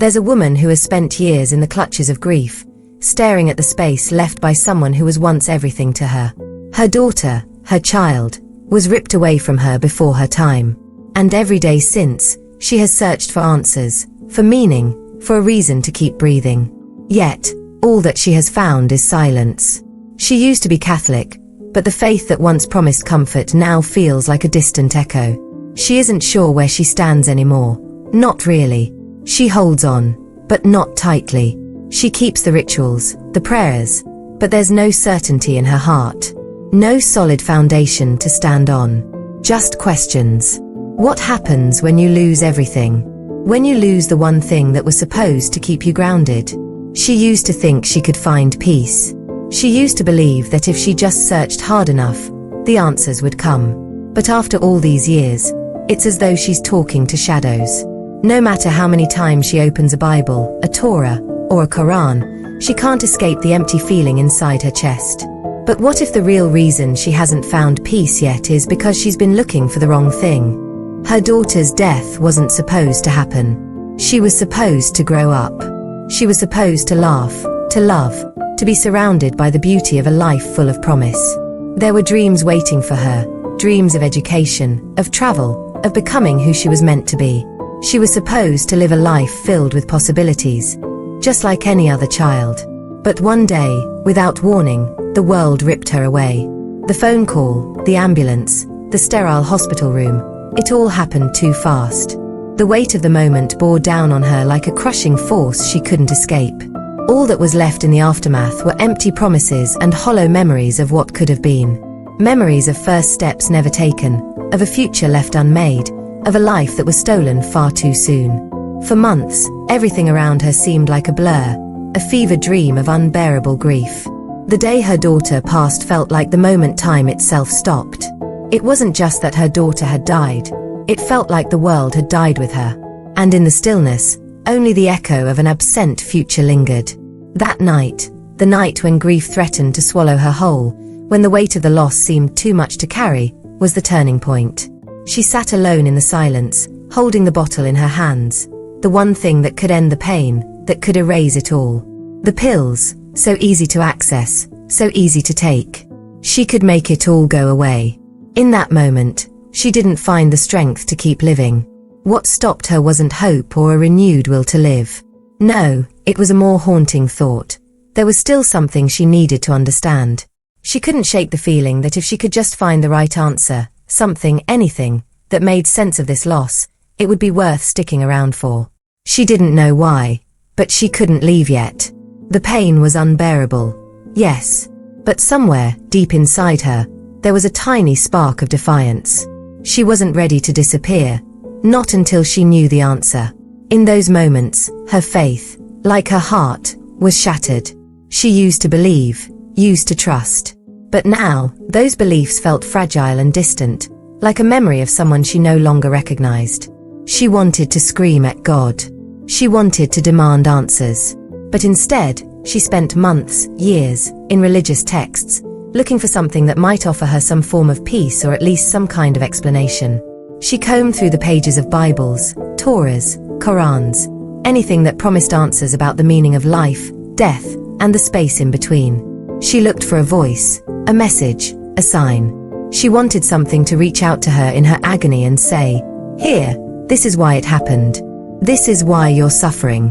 There's a woman who has spent years in the clutches of grief, staring at the space left by someone who was once everything to her. Her daughter, her child, was ripped away from her before her time. And every day since, she has searched for answers, for meaning, for a reason to keep breathing. Yet, all that she has found is silence. She used to be Catholic, but the faith that once promised comfort now feels like a distant echo. She isn't sure where she stands anymore. Not really. She holds on, but not tightly. She keeps the rituals, the prayers, but there's no certainty in her heart. No solid foundation to stand on. Just questions. What happens when you lose everything? When you lose the one thing that was supposed to keep you grounded? She used to think she could find peace. She used to believe that if she just searched hard enough, the answers would come. But after all these years, it's as though she's talking to shadows. No matter how many times she opens a Bible, a Torah, or a Quran, she can't escape the empty feeling inside her chest. But what if the real reason she hasn't found peace yet is because she's been looking for the wrong thing? Her daughter's death wasn't supposed to happen. She was supposed to grow up. She was supposed to laugh, to love, to be surrounded by the beauty of a life full of promise. There were dreams waiting for her, dreams of education, of travel, of becoming who she was meant to be. She was supposed to live a life filled with possibilities, just like any other child. But one day, without warning, the world ripped her away. The phone call, the ambulance, the sterile hospital room, it all happened too fast. The weight of the moment bore down on her like a crushing force she couldn't escape. All that was left in the aftermath were empty promises and hollow memories of what could have been. Memories of first steps never taken, of a future left unmade, of a life that was stolen far too soon. For months, everything around her seemed like a blur, a fevered dream of unbearable grief. The day her daughter passed felt like the moment time itself stopped. It wasn't just that her daughter had died, it felt like the world had died with her. And in the stillness, only the echo of an absent future lingered. That night, the night when grief threatened to swallow her whole, when the weight of the loss seemed too much to carry, was the turning point. She sat alone in the silence, holding the bottle in her hands, the one thing that could end the pain, that could erase it all. The pills, so easy to access, so easy to take. She could make it all go away. In that moment, she didn't find the strength to keep living. What stopped her wasn't hope or a renewed will to live. No, it was a more haunting thought. There was still something she needed to understand. She couldn't shake the feeling that if she could just find the right answer, something, anything, that made sense of this loss, it would be worth sticking around for. She didn't know why, but she couldn't leave yet. The pain was unbearable. Yes, but somewhere, deep inside her, there was a tiny spark of defiance. She wasn't ready to disappear, not until she knew the answer. In those moments, her faith, like her heart, was shattered. She used to believe, used to trust. But now, those beliefs felt fragile and distant, like a memory of someone she no longer recognized. She wanted to scream at God. She wanted to demand answers. But instead, she spent months, years, in religious texts, looking for something that might offer her some form of peace or at least some kind of explanation. She combed through the pages of Bibles, Torahs, Korans, anything that promised answers about the meaning of life, death, and the space in between. She looked for a voice, a message, a sign. She wanted something to reach out to her in her agony and say, "Here, this is why it happened. This is why you're suffering.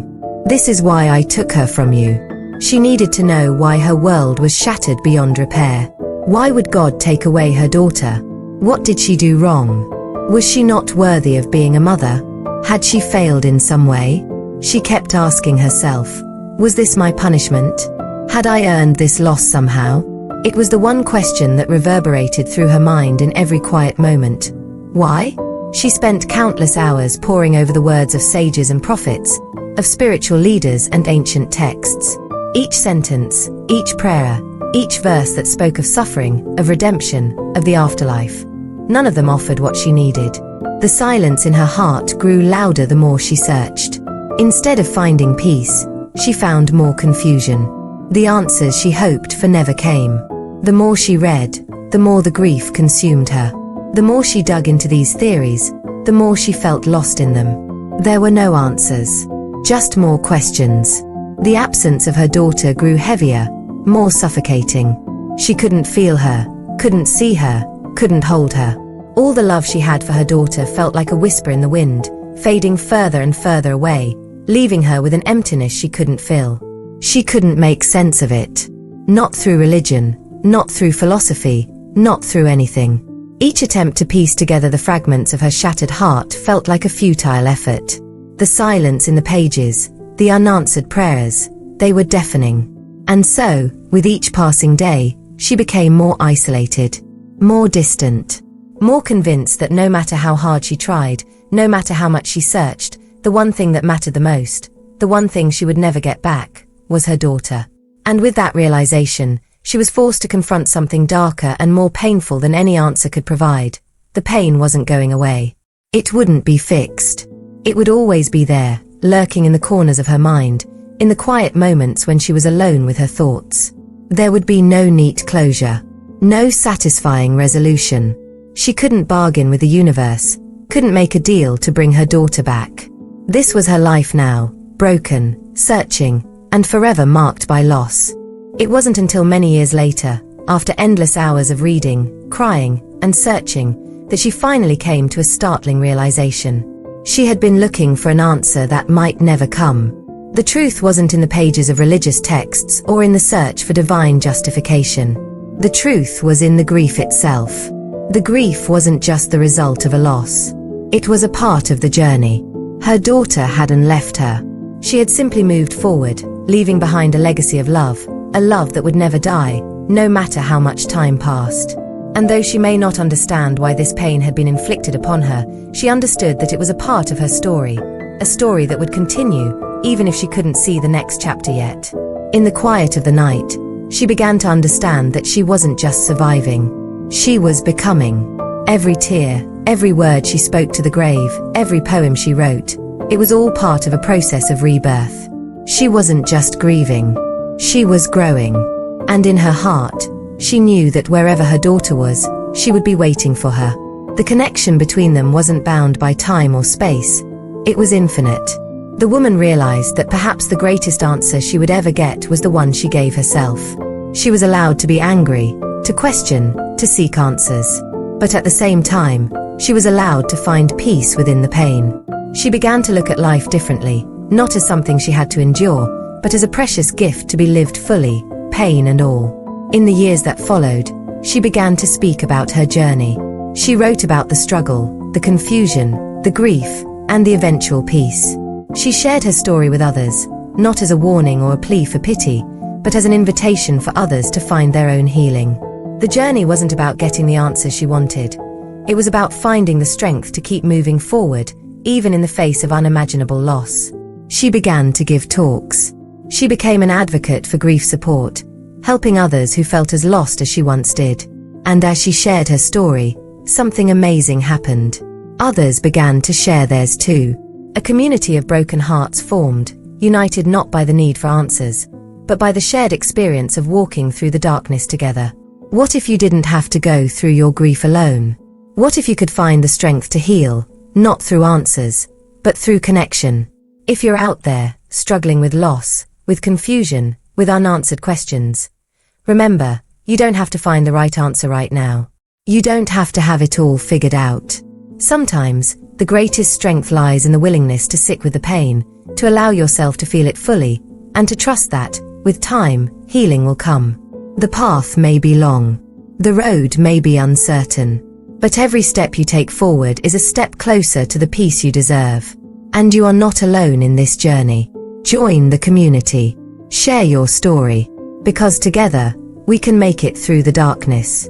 This is why I took her from you." She needed to know why her world was shattered beyond repair. Why would God take away her daughter? What did she do wrong? Was she not worthy of being a mother? Had she failed in some way? She kept asking herself, was this my punishment? Had I earned this loss somehow? It was the one question that reverberated through her mind in every quiet moment. Why? She spent countless hours poring over the words of sages and prophets, of spiritual leaders and ancient texts. Each sentence, each prayer, each verse that spoke of suffering, of redemption, of the afterlife. None of them offered what she needed. The silence in her heart grew louder the more she searched. Instead of finding peace, she found more confusion. The answers she hoped for never came. The more she read, the more the grief consumed her. The more she dug into these theories, the more she felt lost in them. There were no answers. Just more questions. The absence of her daughter grew heavier, more suffocating. She couldn't feel her, couldn't see her, couldn't hold her. All the love she had for her daughter felt like a whisper in the wind, fading further and further away, leaving her with an emptiness she couldn't fill. She couldn't make sense of it. Not through religion, not through philosophy, not through anything. Each attempt to piece together the fragments of her shattered heart felt like a futile effort. The silence in the pages, the unanswered prayers, they were deafening. And so, with each passing day, she became more isolated, more distant, more convinced that no matter how hard she tried, no matter how much she searched, the one thing that mattered the most, the one thing she would never get back, was her daughter. And with that realization, she was forced to confront something darker and more painful than any answer could provide. The pain wasn't going away. It wouldn't be fixed. It would always be there, lurking in the corners of her mind, in the quiet moments when she was alone with her thoughts. There would be no neat closure, no satisfying resolution. She couldn't bargain with the universe, couldn't make a deal to bring her daughter back. This was her life now, broken, searching, and forever marked by loss. It wasn't until many years later, after endless hours of reading, crying, and searching, that she finally came to a startling realization. She had been looking for an answer that might never come. The truth wasn't in the pages of religious texts or in the search for divine justification. The truth was in the grief itself. The grief wasn't just the result of a loss. It was a part of the journey. Her daughter hadn't left her. She had simply moved forward, leaving behind a legacy of love, a love that would never die, no matter how much time passed. And though she may not understand why this pain had been inflicted upon her, she understood that it was a part of her story, a story that would continue, even if she couldn't see the next chapter yet. In the quiet of the night, she began to understand that she wasn't just surviving. She was becoming. Every tear, every word she spoke to the grave, every poem she wrote, it was all part of a process of rebirth. She wasn't just grieving. She was growing. And in her heart, she knew that wherever her daughter was, she would be waiting for her. The connection between them wasn't bound by time or space. It was infinite. The woman realized that perhaps the greatest answer she would ever get was the one she gave herself. She was allowed to be angry, to question, to seek answers. But at the same time, she was allowed to find peace within the pain. She began to look at life differently, not as something she had to endure, but as a precious gift to be lived fully, pain and all. In the years that followed, she began to speak about her journey. She wrote about the struggle, the confusion, the grief, and the eventual peace. She shared her story with others, not as a warning or a plea for pity, but as an invitation for others to find their own healing. The journey wasn't about getting the answers she wanted. It was about finding the strength to keep moving forward, even in the face of unimaginable loss. She began to give talks. She became an advocate for grief support, helping others who felt as lost as she once did. And as she shared her story, something amazing happened. Others began to share theirs too. A community of broken hearts formed, united not by the need for answers, but by the shared experience of walking through the darkness together. What if you didn't have to go through your grief alone? What if you could find the strength to heal, not through answers, but through connection? If you're out there, struggling with loss, with confusion, with unanswered questions, remember, you don't have to find the right answer right now. You don't have to have it all figured out. Sometimes, the greatest strength lies in the willingness to sit with the pain, to allow yourself to feel it fully, and to trust that, with time, healing will come. The path may be long. The road may be uncertain. But every step you take forward is a step closer to the peace you deserve. And you are not alone in this journey. Join the community. Share your story. Because together, we can make it through the darkness.